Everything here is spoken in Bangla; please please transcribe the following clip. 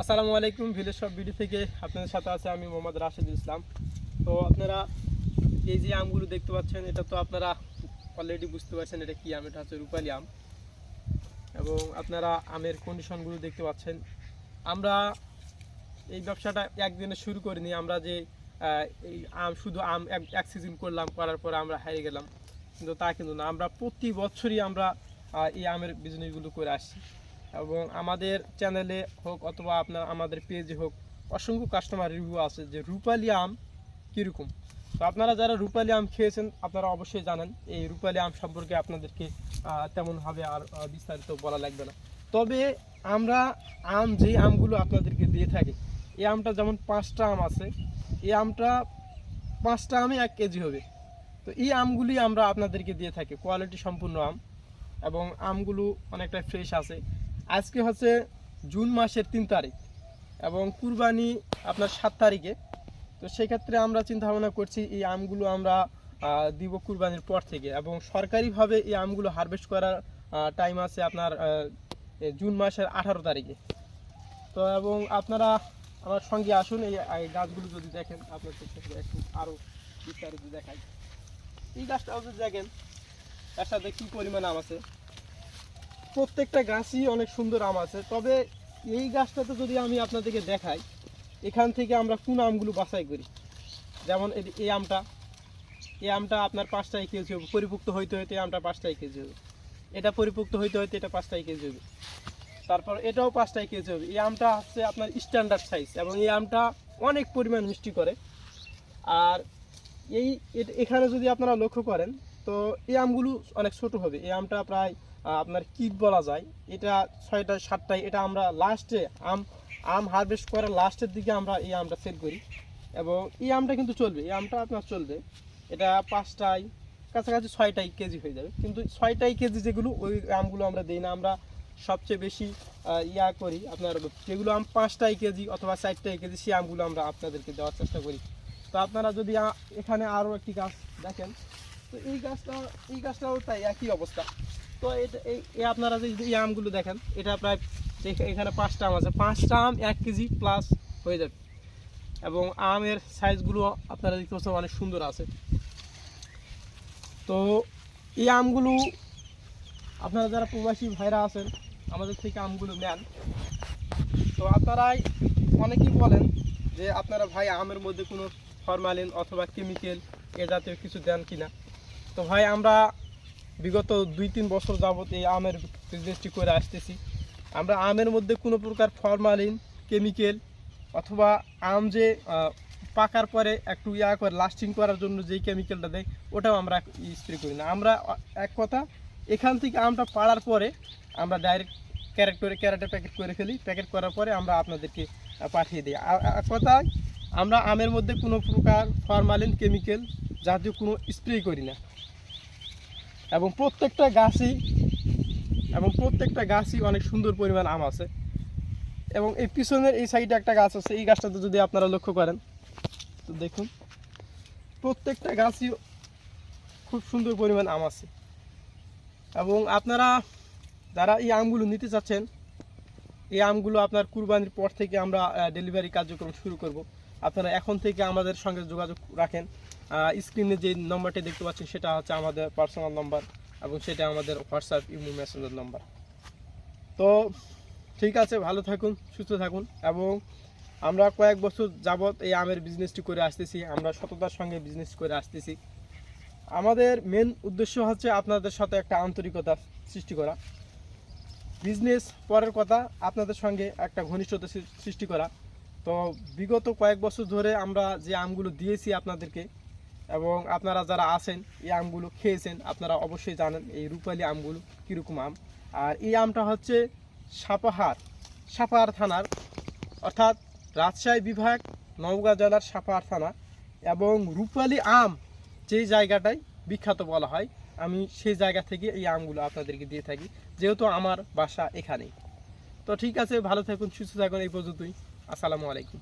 আসসালামু আলাইকুম। ভিলেজ সব ভিডিও থেকে আপনাদের সাথে আছে আমি মোহাম্মদ রাশেদুল ইসলাম। তো আপনারা এই যে আমগুলো দেখতে পাচ্ছেন, এটা তো আপনারা অলরেডি বুঝতে পারছেন এটা কি আম। এটা হচ্ছে রূপালী আম। এবং আপনারা আমের কন্ডিশনগুলো দেখতে পাচ্ছেন। আমরা এই ব্যবসাটা একদিনে শুরু করিনি। আমরা যে এই আম শুধু আম এক সিজন করলাম, করার পরে আমরা হারিয়ে গেলাম, কিন্তু তা কিন্তু না। আমরা প্রতি বছরই আমরা এই আমের বিজনেসগুলো করে আসছি। এবং আমাদের চ্যানেলে হোক অথবা আপনার আমাদের পেজে হোক, অসংখ্য কাস্টমার রিভিউ আছে যে রূপালী আম কীরকম। তো আপনারা যারা রূপালী আম খেয়েছেন আপনারা অবশ্যই জানেন এই রূপালী আম সম্পর্কে আপনাদেরকে তেমনভাবে আর বিস্তারিত বলা লাগবে না। তবে আমরা যে আমগুলো আপনাদেরকে দিয়ে থাকি, এই আমটা যেমন 5টা আম আছে, এই আমটা 5টা আমে 1 কেজি হবে। তো এই আমগুলি আমরা আপনাদেরকে দিয়ে থাকি, কোয়ালিটি সম্পূর্ণ আম এবং আমগুলো অনেকটা ফ্রেশ আছে। আজকে হচ্ছে জুন মাসের 3 তারিখ এবং কুরবানি আপনার 7 তারিখে। তো সেক্ষেত্রে আমরা চিন্তা ভাবনা করছি এই আমগুলো আমরা দিব কুরবানির পর থেকে, এবং সরকারিভাবে এই আমগুলো হারভেস্ট করার টাইম আছে আপনার জুন মাসের 18 তারিখে। তো এবং আপনারা আমার সঙ্গে আসুন, এই গাছগুলো যদি দেখেন আপনাদের একটু আরও বিস্তারিত দেখাই। এই গাছটাও যদি দেখেন এর সাথে কী পরিমাণ আম আছে, প্রত্যেকটা গাছই অনেক সুন্দর আম আছে। তবে এই গাছটাতে যদি আমি আপনাদেরকে দেখাই, এখান থেকে আমরা কোন আমগুলো বাছাই করি। যেমন এই আমটা আপনার 5টাই কেজি হবে, পরিপুক্ত হইতে হইতে আমটা 5টাই কেজি হবে। এটা পরিপুক্ত হইতে হইতে এটা 5টাই কেজি হবে। তারপর এটাও 5টাই কেজি হবে। এই আমটা হচ্ছে আপনার স্ট্যান্ডার্ড সাইজ এবং এই আমটা অনেক পরিমাণ মিষ্টি করে। আর এখানে যদি আপনারা লক্ষ্য করেন তো এই আমগুলো অনেক ছোট হবে। এই আমটা প্রায় আপনার কিট বলা যায়, এটা 6টা 7টায়। এটা আমরা লাস্টে আম হারভেস্ট করার লাস্টের দিকে আমরা এই আমটা সেল করি এবং এই আমটা কিন্তু চলবে, এই আমটা আপনার চলবে। এটা 5টায় কাছাকাছি 6টাই কেজি হয়ে যাবে, কিন্তু 6টাই কেজি যেগুলো ওই আমগুলো আমরা দিই না। আমরা সবচেয়ে বেশি করি আপনার যেগুলো আম 5টাই কেজি অথবা 4টাই কেজি, সেই আমগুলো আমরা আপনাদেরকে দেওয়ার চেষ্টা করি। তো আপনারা যদি এখানে আরও একটি গাছ দেখেন, তো এই গাছটাও তাই একই অবস্থা। তো এই আপনারা যে এই আমগুলো দেখেন, এটা প্রায় এখানে 5টা আম আছে, 5টা আম 1 কেজি প্লাস হয়ে যাবে। এবং আমের সাইজগুলো আপনারা দেখতে পাচ্ছেন অনেক সুন্দর আছে। তো এই আমগুলো আপনারা যারা প্রবাসী ভাইরা আছেন আমাদের থেকে আমগুলো নেন, তো আপনারাই অনেকেই বলেন যে আপনারা ভাই আমের মধ্যে কোনো ফরমালিন অথবা কেমিক্যাল এ জাতীয় কিছু দেন কিনা। তো ভাই আমরা বিগত 2-3 বছর যাবত এই আমের বিজনেসটি করে আসতেছি। আমরা আমের মধ্যে কোনো প্রকার ফরমালিন, কেমিক্যাল অথবা আম যে পাকার পরে একটু করে লাস্টিং করার জন্য যেই কেমিক্যালটা দেয় ওটাও আমরা স্প্রে করি না। আমরা এক কথা এখান থেকে আমটা পাড়ার পরে আমরা ডাইরেক্ট ক্যারেটে প্যাকেট করে ফেলি। প্যাকেট করার পরে আমরা আপনাদেরকে পাঠিয়ে দিই। এক কথায় আমরা আমের মধ্যে কোনো প্রকার ফরমালিন, কেমিক্যাল জাতীয় কোনো স্প্রে করি না। এবং প্রত্যেকটা গাছই অনেক সুন্দর পরিমাণ আম আছে। এবং এই পিছনের এই সাইডে একটা গাছ আছে, এই গাছটাতে যদি আপনারা লক্ষ্য করেন তো দেখুন প্রত্যেকটা গাছই খুব সুন্দর পরিমাণ আম আছে। এবং আপনারা যারা এই আমগুলো নিতে চাচ্ছেন, এই আমগুলো আপনার কুরবানির পর থেকে আমরা ডেলিভারি কার্যক্রম শুরু করব। আপনারা এখন থেকে আমাদের সঙ্গে যোগাযোগ রাখেন। স্ক্রিনে যে নম্বরটি দেখতে পাচ্ছেন সেটা হচ্ছে আমাদের পার্সোনাল নম্বর এবং সেটা আমাদের হোয়াটসঅ্যাপ ইমো মেসেঞ্জার নম্বর। তো ঠিক আছে, ভালো থাকুন, সুস্থ থাকুন। এবং আমরা কয়েক বছর যাবত এই আমের বিজনেসটি করে আসতেছি, আমরা সততার সঙ্গে বিজনেস করে আসতেছি। আমাদের মেন উদ্দেশ্য হচ্ছে আপনাদের সাথে একটা আন্তরিকতা সৃষ্টি করা। বিজনেস পরের কথা, আপনাদের সঙ্গে একটা ঘনিষ্ঠতা সৃষ্টি করা। তো বিগত কয়েক বছর ধরে আমরা যে আমগুলো দিয়েছি আপনাদেরকে, এবং আপনারা যারা আছেন এই আমগুলো খেয়েছেন, আপনারা অবশ্যই জানেন এই রূপালী আমগুলো কীরকম আম। আর এই আমটা হচ্ছে সাপাহার থানার, অর্থাৎ রাজশাহী বিভাগ, নওগাঁ জেলার সাপাহার থানা। এবং রূপালী আম যেই জায়গাটায় বিখ্যাত বলা হয়, আমি সেই জায়গা থেকে এই আমগুলো আপনাদেরকে দিয়ে থাকি, যেহেতু আমার বাসা এখানেই। তো ঠিক আছে, ভালো থাকুন, সুস্থ থাকুন। এই পর্যন্তই। আসসালামু আলাইকুম।